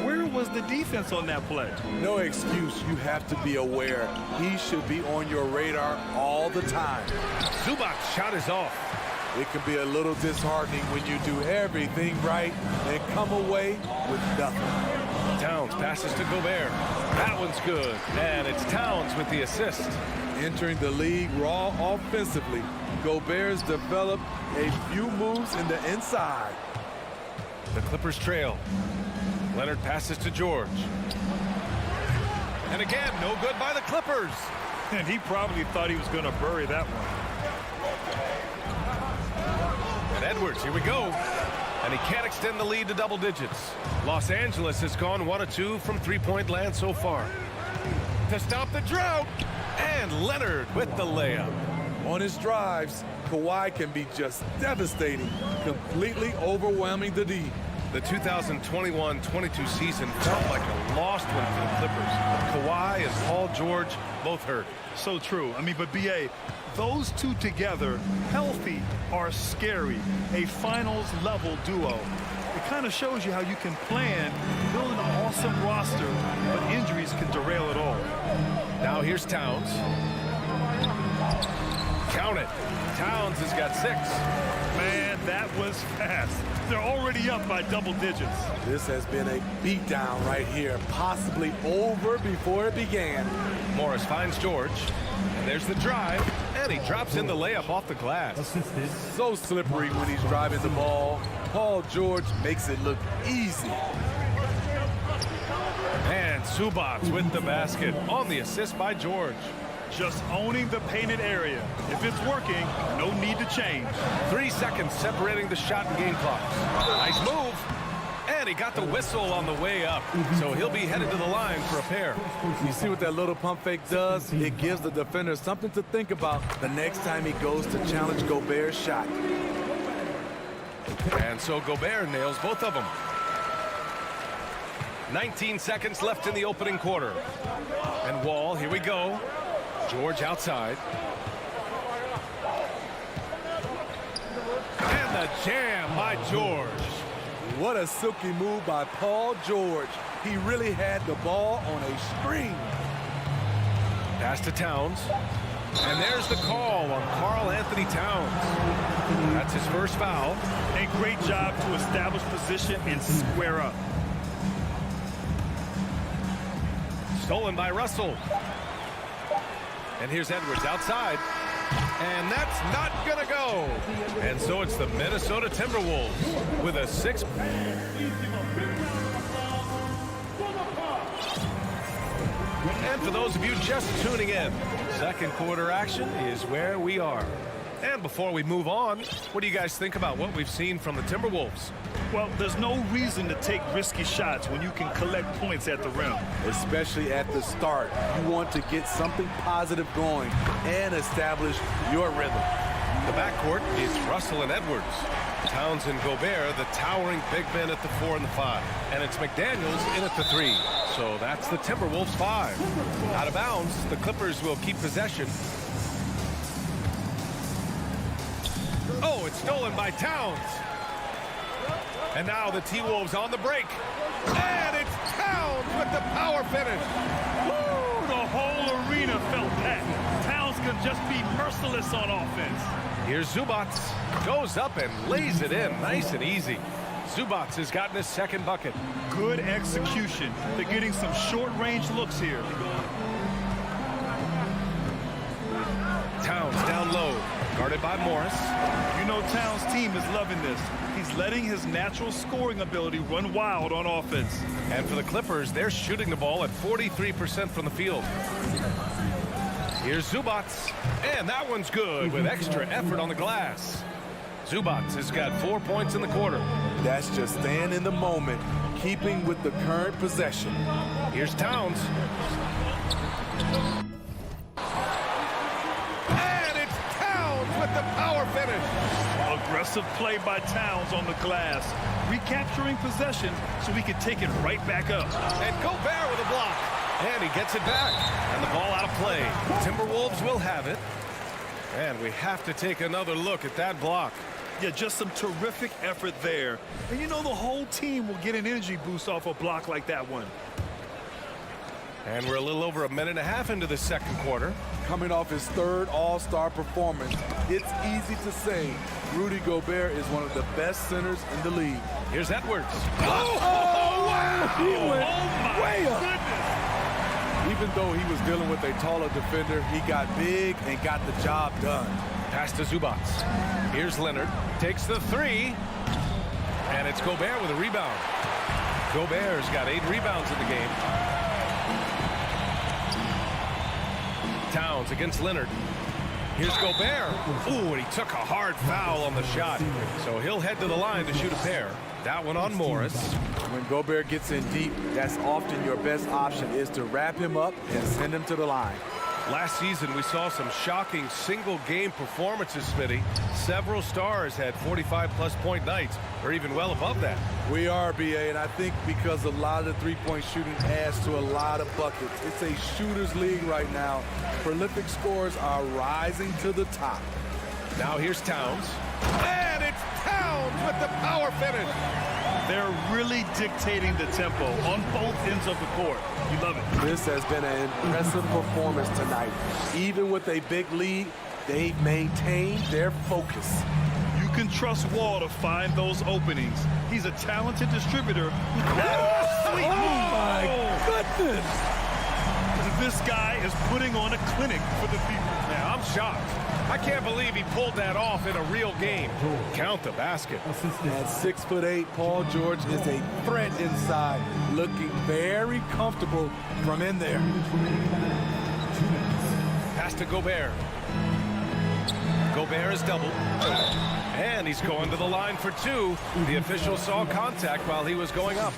where was the defense on that play? No excuse. You have to be aware. He should be on your radar all the time. Zubac's shot is off. It can be a little disheartening when you do everything right and come away with nothing. Towns passes to Gobert. That one's good. And it's Towns with the assist. Entering the league raw offensively, Gobert's developed a few moves in the inside. The Clippers trail. Leonard passes to George. And again, no good by the Clippers. And he probably thought he was going to bury that one. And Edwards, here we go. And he can't extend the lead to double digits. Los Angeles has gone 1 of 2 from three-point land so far. To stop the drought. And Leonard with the layup. On his drives, Kawhi can be just devastating, completely overwhelming the D. The 2021-22 season felt like a lost one for the Clippers. Kawhi and Paul George both hurt. So true. I mean, but B.A., those two together, healthy, are scary. A finals-level duo. It kind of shows you how you can plan, build an awesome roster, but injuries can derail it all. Now here's Towns. Count it. Towns has got 6. Man, that was fast. They're already up by double digits. This has been a beatdown right here, possibly over before it began. Morris finds George. And there's the drive. And he drops in the layup off the glass. So slippery when he's driving the ball. Paul George makes it look easy. And Zubac with the basket on the assist by George. Just owning the painted area. If it's working, no need to change. 3 seconds separating the shot and game clocks. Nice move. And he got the whistle on the way up. So he'll be headed to the line for a pair. You see what that little pump fake does? It gives the defender something to think about the next time he goes to challenge Gobert's shot. And so Gobert nails both of them. 19 seconds left in the opening quarter. And Wall, here we go. George outside. And the jam by George. What a silky move by Paul George. He really had the ball on a string. Pass to Towns. And there's the call on Karl Anthony Towns. That's his first foul. A great job to establish position and square up. Stolen by Russell. And here's Edwards outside. And that's not going to go. And so it's the Minnesota Timberwolves with a 6. And for those of you just tuning in, second quarter action is where we are. And before we move on, what do you guys think about what we've seen from the Timberwolves? Well, there's no reason to take risky shots when you can collect points at the rim. Especially at the start. You want to get something positive going and establish your rhythm. The backcourt is Russell and Edwards. Towns and Gobert, the towering big men at the 4 and the 5. And it's McDaniels in at the 3. So that's the Timberwolves 5. Out of bounds, the Clippers will keep possession. Oh, it's stolen by Towns. And now the T-Wolves on the break. And it's Towns with the power finish. Woo, the whole arena felt that. Towns can just be merciless on offense. Here's Zubac. Goes up and lays it in nice and easy. Zubac has gotten his second bucket. Good execution. They're getting some short-range looks here. Towns down low. Guarded by Morris. You know Towns' team is loving this. He's letting his natural scoring ability run wild on offense. And for the Clippers, they're shooting the ball at 43% from the field. Here's Zubac. And that one's good with extra effort on the glass. Zubac has got 4 points in the quarter. That's just staying in the moment, keeping with the current possession. Here's Towns. With the power finish. Aggressive play by Towns on the glass, recapturing possession so he can take it right back up. And Gobert with a block. And he gets it back. And the ball out of play. Timberwolves will have it. And we have to take another look at that block. Yeah, just some terrific effort there. And you know the whole team will get an energy boost off a block like that one. And we're a little over a minute and a half into the second quarter. Coming off his third All-Star performance, it's easy to say Rudy Gobert is one of the best centers in the league. Here's Edwards. Oh, wow! He went way up. Goodness. Even though he was dealing with a taller defender, he got big and got the job done. Pass to Zubac. Here's Leonard. Takes the 3. And it's Gobert with a rebound. Gobert's got 8 rebounds in the game. Towns against Leonard. Here's Gobert. Ooh, and he took a hard foul on the shot. So he'll head to the line to shoot a pair. That one on Morris. When Gobert gets in deep, that's often your best option, is to wrap him up and send him to the line. Last season, we saw some shocking single-game performances, Smitty. Several stars had 45-plus point nights, or even well above that. We are, BA, and I think because a lot of the three-point shooting adds to a lot of buckets. It's a shooter's league right now. Prolific scorers are rising to the top. Now here's Towns. And it's Towns with the power finish. They're really dictating the tempo on both ends of the court. You love it. This has been an impressive performance tonight. Even with a big lead, they've maintained their focus. You can trust Wall to find those openings. He's a talented distributor. Sweet move. My goodness. This guy is putting on a clinic for the people. Yeah, I'm shocked. I can't believe he pulled that off in a real game. Count the basket. At 6'8", Paul George is a threat inside, looking very comfortable from in there. Pass to Gobert. Gobert is doubled. And he's going to the line for two. The official saw contact while he was going up.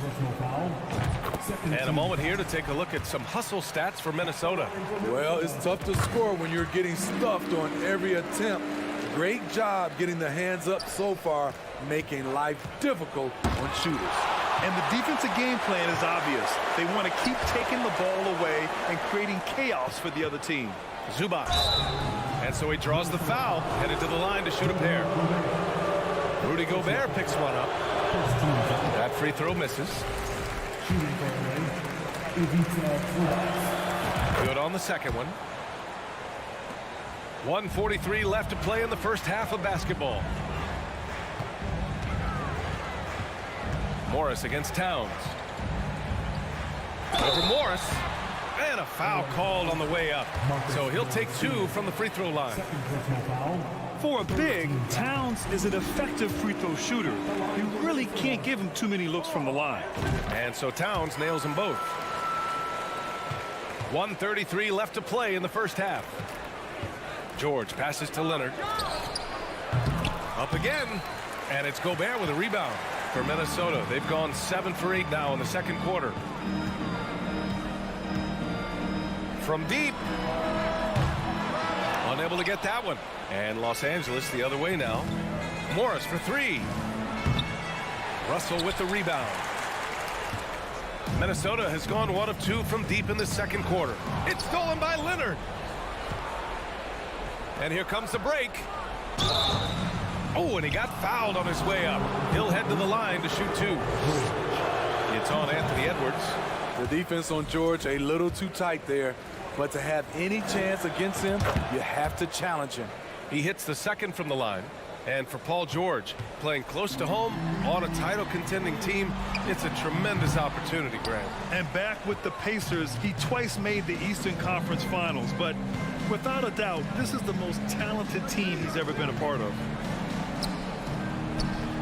And a moment here to take a look at some hustle stats for Minnesota. Well, it's tough to score when you're getting stuffed on every attempt. Great job getting the hands up so far, making life difficult on shooters. And the defensive game plan is obvious. They want to keep taking the ball away and creating chaos for the other team. Zubac. And so he draws the foul, headed to the line to shoot a pair. Rudy Gobert picks one up. That free throw misses. Good on the second one. 1:43 left to play in the first half of basketball. Morris against Towns. Over Morris. And a foul called on the way up. So he'll take two from the free throw line. For a big, Towns is an effective free throw shooter. You really can't give him too many looks from the line. And so Towns nails them both. 1:33 left to play in the first half. George passes to Leonard. Up again. And it's Gobert with a rebound for Minnesota. They've gone 7 for 8 now in the second quarter. From deep. Unable to get that one. And Los Angeles the other way now. Morris for three. Russell with the rebound. Minnesota has gone 1 of 2 from deep in the second quarter. It's stolen by Leonard. And here comes the break. Oh, and he got fouled on his way up. He'll head to the line to shoot two. It's on Anthony Edwards. The defense on George a little too tight there. But to have any chance against him, you have to challenge him. He hits the second from the line. And for Paul George, playing close to home on a title contending team, it's a tremendous opportunity, Grant. And back with the Pacers, he twice made the Eastern Conference Finals. But without a doubt, this is the most talented team he's ever been a part of.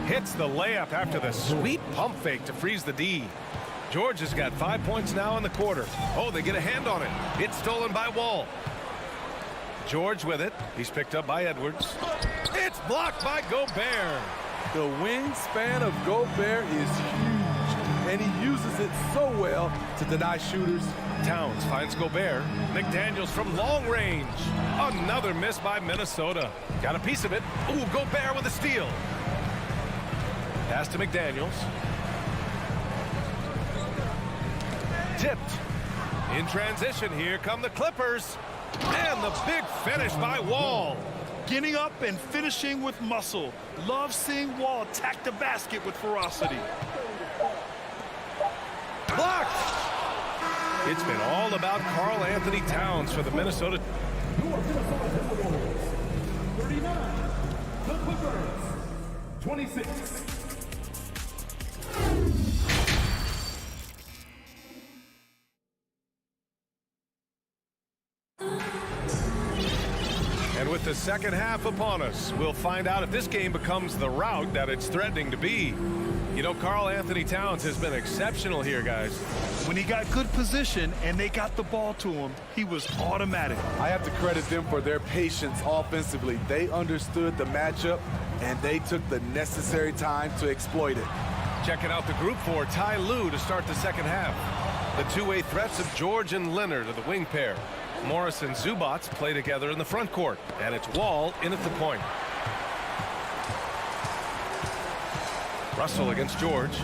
Hits the layup after the sweet pump fake to freeze the D. George has got 5 points now in the quarter. Oh, they get a hand on it. It's stolen by Wall. George with it. He's picked up by Edwards. It's blocked by Gobert. The wingspan of Gobert is huge, and he uses it so well to deny shooters. Towns finds Gobert. McDaniels from long range. Another miss by Minnesota. Got a piece of it. Ooh, Gobert with a steal. Pass to McDaniels. Tipped. In transition, here come the Clippers. And the big finish by Wall. Getting up and finishing with muscle. Love seeing Wall attack the basket with ferocity. Blocked. It's been all about Karl Anthony Towns for the Minnesota. 39, the Clippers, 26. And with the second half upon us, we'll find out if this game becomes the rout that it's threatening to be. You know, Karl Anthony Towns has been exceptional here, guys. When he got good position and they got the ball to him, he was automatic. I have to credit them for their patience offensively. They understood the matchup, and they took the necessary time to exploit it. Checking out the group for Ty Lue to start the second half. The two-way threats of George and Leonard are the wing pair. Morris and Zubac play together in the front court, and it's Wall in at the point. Russell against George.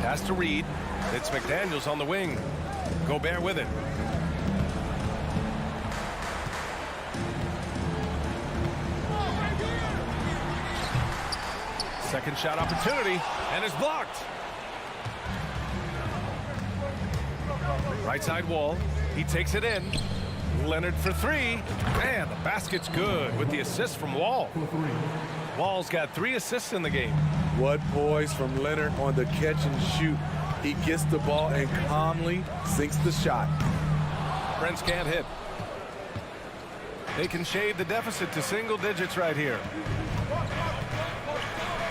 Pass to Reed. It's McDaniels on the wing. Gobert with it. Second shot opportunity, and is blocked. Right side Wall. He takes it in. Leonard for three. And the basket's good with the assist from Wall. Wall's got 3 assists in the game. What poise from Leonard on the catch and shoot. He gets the ball and calmly sinks the shot. Prince can't hit. They can shade the deficit to single digits right here.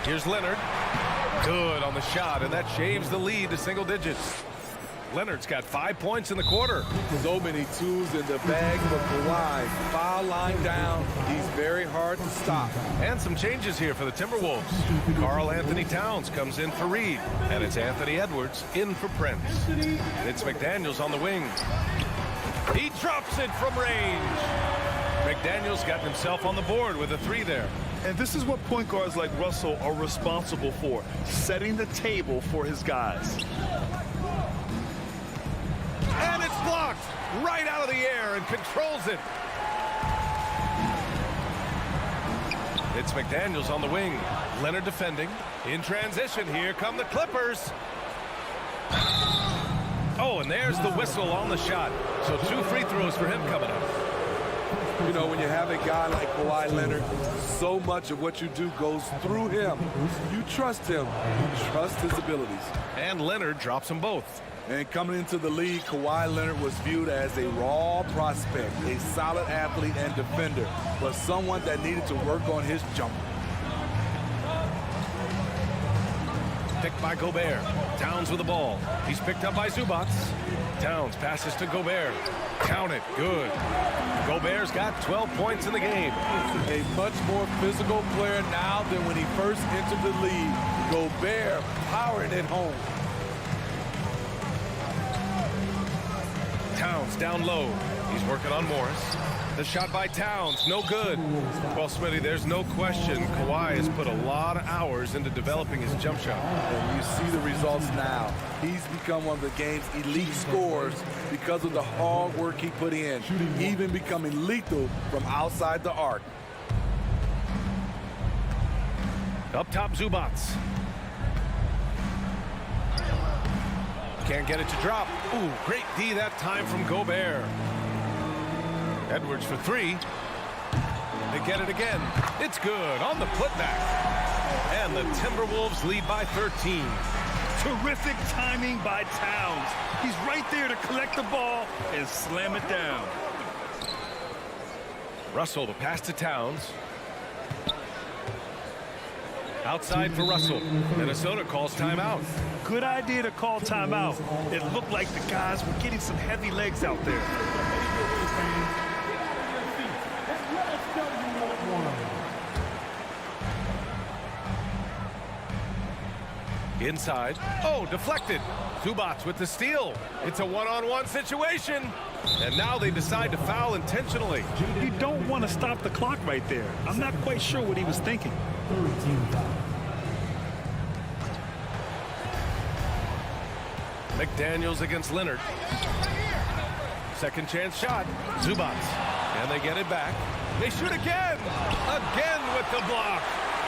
Here's Leonard. Good on the shot, and that shaves the lead to single digits. Leonard's got 5 points in the quarter. So many tools in the bag for Kawhi. Foul line down. He's very hard to stop. And some changes here for the Timberwolves. Karl Anthony Towns comes in for Reed, and it's Anthony Edwards in for Prince. It's McDaniels on the wing. He drops it from range. McDaniels got himself on the board with a 3 there. And this is what point guards like Russell are responsible for, setting the table for his guys. And it's blocked right out of the air and controls it. It's McDaniels on the wing. Leonard defending. In transition, here come the Clippers. Oh, and there's the whistle on the shot. So 2 free throws for him coming up. You know, when you have a guy like Kawhi Leonard, so much of what you do goes through him. You trust him. You trust his abilities. And Leonard drops them both. And coming into the league, Kawhi Leonard was viewed as a raw prospect, a solid athlete and defender, but someone that needed to work on his jumper. Picked by Gobert. Towns with the ball. He's picked up by Zubac. Towns passes to Gobert. Count it. Good. Gobert's got 12 points in the game. A much more physical player now than when he first entered the league. Gobert powering it home. Towns down low. He's working on Morris. The shot by Towns, no good. Well, Smitty, there's no question Kawhi has put a lot of hours into developing his jump shot. And you see the results now. He's become one of the game's elite scorers because of the hard work he put in, even becoming lethal from outside the arc. Up top, Zubac. Can't get it to drop. Ooh, great D that time from Gobert. Edwards for 3. They get it again. It's good on the putback. And the Timberwolves lead by 13. Terrific timing by Towns. He's right there to collect the ball and slam it down. Russell, the pass to Towns. Outside for Russell. Minnesota calls timeout. Good idea to call timeout. It looked like the guys were getting some heavy legs out there. Inside. Oh, deflected. Zubac with the steal. It's a one-on-one situation. And now they decide to foul intentionally. You don't want to stop the clock right there. I'm not quite sure what he was thinking. McDaniels against Leonard. Second chance shot. Zubac. And they get it back. They shoot again. Again with the block.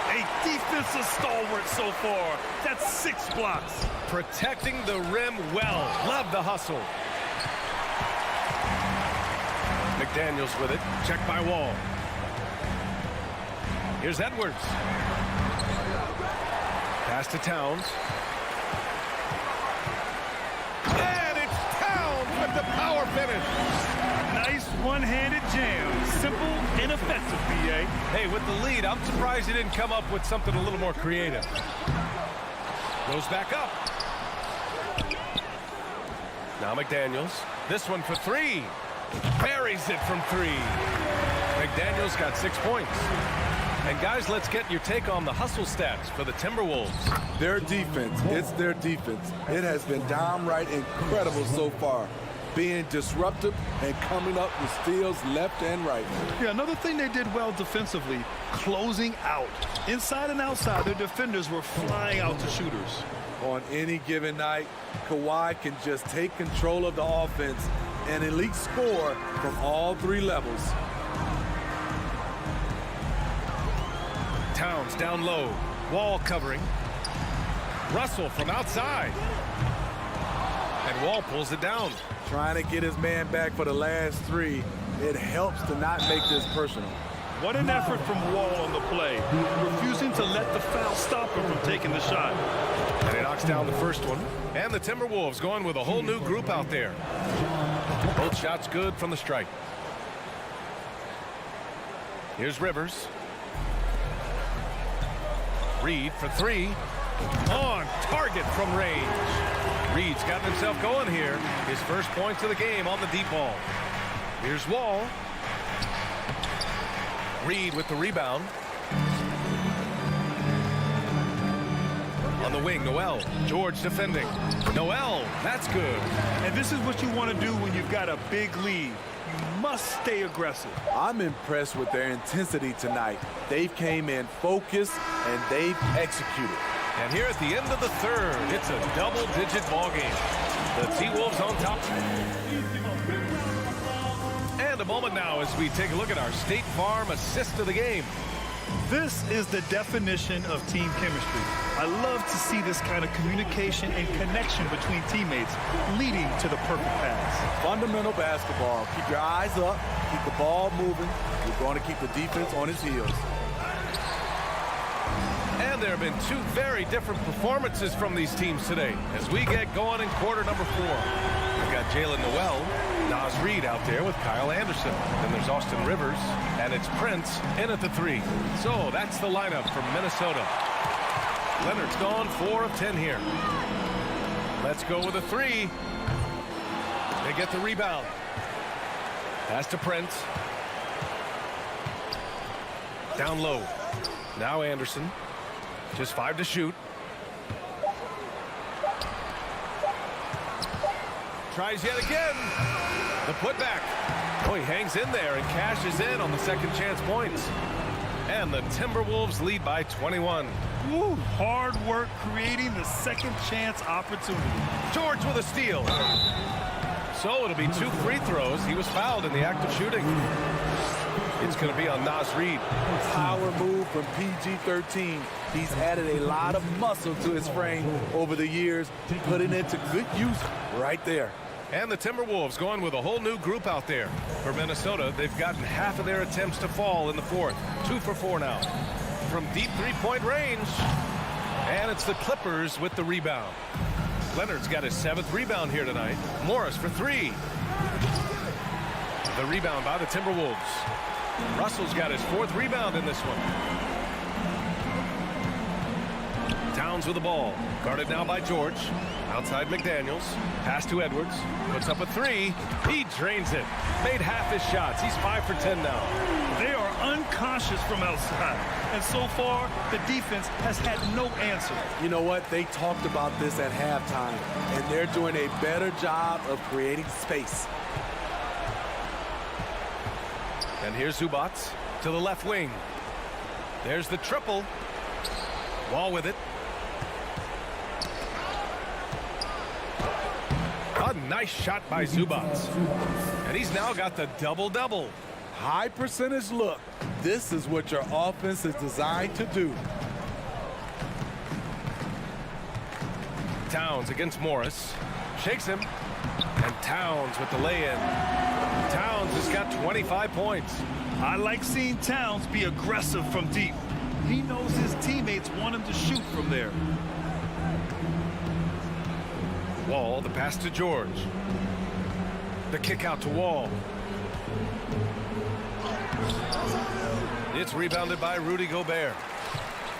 A defensive stalwart so far. That's 6 blocks. Protecting the rim well. Love the hustle. McDaniels with it. Checked by Wall. Here's Edwards. Pass to Towns. And it's Towns with the power finish. Nice one-handed jam. Simple and effective, B.A. Hey, with the lead, I'm surprised he didn't come up with something a little more creative. Goes back up. Now McDaniels. This one for 3. Buries it from 3. McDaniels got 6 points. And guys, let's get your take on the hustle stats for the Timberwolves. Their defense, it's their defense. It has been downright incredible so far. Being disruptive and coming up with steals left and right. Yeah, another thing they did well defensively, closing out. Inside and outside, their defenders were flying out to shooters. On any given night, Kawhi can just take control of the offense and elite score from all 3 levels. Towns down low. Wall covering. Russell from outside. And Wall pulls it down. Trying to get his man back for the last 3. It helps to not make this personal. What an effort from Wall on the play, refusing to let the foul stop him from taking the shot. And he knocks down the first one. And the Timberwolves going with a whole new group out there. Both shots good from the strike. Here's Rivers. Reed for three. On target from range. Reed's gotten himself going here. His first points of the game on the deep ball. Here's Wall. Reed with the rebound. On the wing, Noel. George defending. Noel, that's good. And this is what you want to do when you've got a big lead. You must stay aggressive. I'm impressed with their intensity tonight. They've came in focused and they've executed. And here at the end of the third, it's a double-digit ball game. The T-Wolves on top. And a moment now as we take a look at our State Farm assist of the game. This is the definition of team chemistry. I love to see this kind of communication and connection between teammates leading to the perfect pass. Fundamental basketball. Keep your eyes up. Keep the ball moving. You're going to keep the defense on its heels. And there have been two very different performances from these teams today as we get going in quarter number 4. We've got Jalen Noel, Naz Reid out there with Kyle Anderson. Then there's Austin Rivers, and it's Prince in at the 3. So that's the lineup from Minnesota. Leonard's gone 4 of 10 here. Let's go with a 3. They get the rebound. Pass to Prince. Down low. Now Anderson. Just 5 to shoot. Tries yet again. The putback. Oh, he hangs in there and cashes in on the second chance points. And the Timberwolves lead by 21. Woo, hard work creating the second chance opportunity. George with a steal. So it'll be 2 free throws. He was fouled in the act of shooting. It's going to be on Naz Reid. Power move from PG-13. He's added a lot of muscle to his frame over the years, putting it to good use right there. And the Timberwolves going with a whole new group out there. For Minnesota, they've gotten half of their attempts to fall in the fourth. 2 for 4 now. From deep three-point range. And it's the Clippers with the rebound. Leonard's got his 7th rebound here tonight. Morris for 3. The rebound by the Timberwolves. Russell's got his 4th rebound in this one. Towns with the ball. Guarded now by George. Outside McDaniels. Pass to Edwards. Puts up a 3. He drains it. Made half his shots. He's 5 for 10 now. They are unconscious from outside. And so far, the defense has had no answer. You know what? They talked about this at halftime, and they're doing a better job of creating space. And here's Zubac to the left wing. There's the triple. Wall with it. A nice shot by Zubac. And he's now got the double-double. High percentage look. This is what your offense is designed to do. Towns against Morris. Shakes him. And Towns with the lay-in. Towns has got 25 points. I like seeing Towns be aggressive from deep. He knows his teammates want him to shoot from there. Wall, the pass to George. The kick out to Wall. It's rebounded by Rudy Gobert.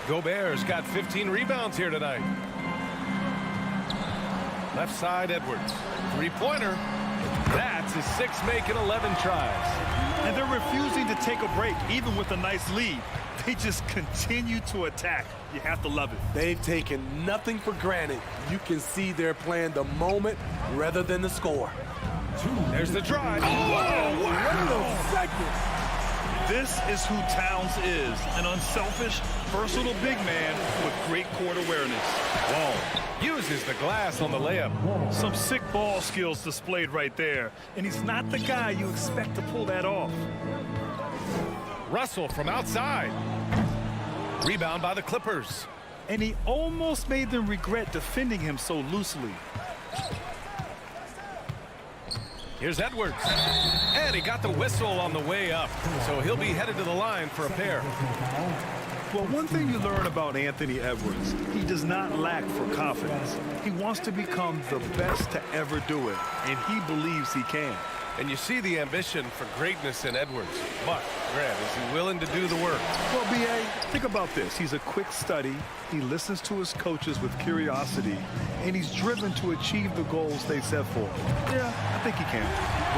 Gobert's got 15 rebounds here tonight. Left side, Edwards. Three-pointer. That's his 6th make in 11 tries. And they're refusing to take a break, even with a nice lead. They just continue to attack. You have to love it. They've taken nothing for granted. You can see they're playing the moment rather than the score. There's the drive. Oh, wow. This is who Towns is, an unselfish, versatile big man with great court awareness. Wall uses the glass on the layup. Some sick ball skills displayed right there, and he's not the guy you expect to pull that off. Russell from outside. Rebound by the Clippers. And he almost made them regret defending him so loosely. Here's Edwards. And he got the whistle on the way up. So he'll be headed to the line for a pair. Well, one thing you learn about Anthony Edwards, he does not lack for confidence. He wants to become the best to ever do it, and he believes he can. And you see the ambition for greatness in Edwards. But, Grant, is he willing to do the work? Well, B.A., think about this. He's a quick study. He listens to his coaches with curiosity, and he's driven to achieve the goals they set for him. Yeah, I think he can.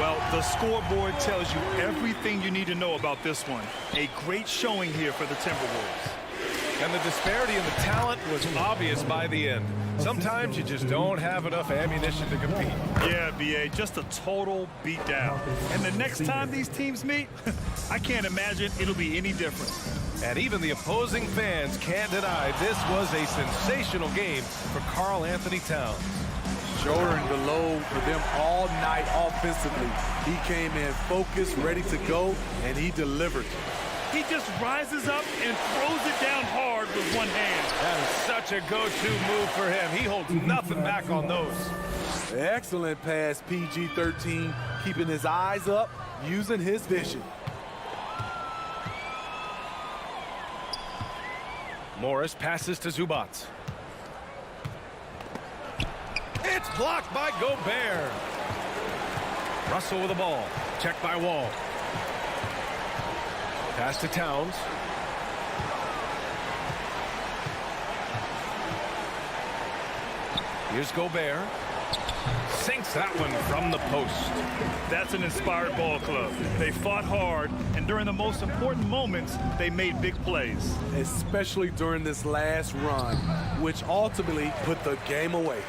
Well, the scoreboard tells you everything you need to know about this one. A great showing here for the Timberwolves. And the disparity in the talent was obvious by the end. Sometimes you just don't have enough ammunition to compete. Yeah, B.A., just a total beatdown. And the next time these teams meet, I can't imagine it'll be any different. And even the opposing fans can't deny this was a sensational game for Karl Anthony Towns. Shouldering the load for them all night offensively. He came in focused, ready to go, and he delivered. He just rises up and throws it down hard with one hand. That is such a go-to move for him. He holds nothing back on those. Excellent pass, PG-13, keeping his eyes up, using his vision. Morris passes to Zubac. It's blocked by Gobert. Russell with the ball. Checked by Wall. Pass to Towns. Here's Gobert. Sinks that one from the post. That's an inspired ball club. They fought hard, and during the most important moments, they made big plays. Especially during this last run, which ultimately put the game away.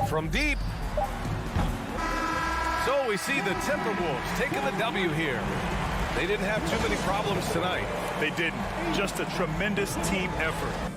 From deep. So we see the Timberwolves taking the W here. They didn't have too many problems tonight. They didn't. Just a tremendous team effort.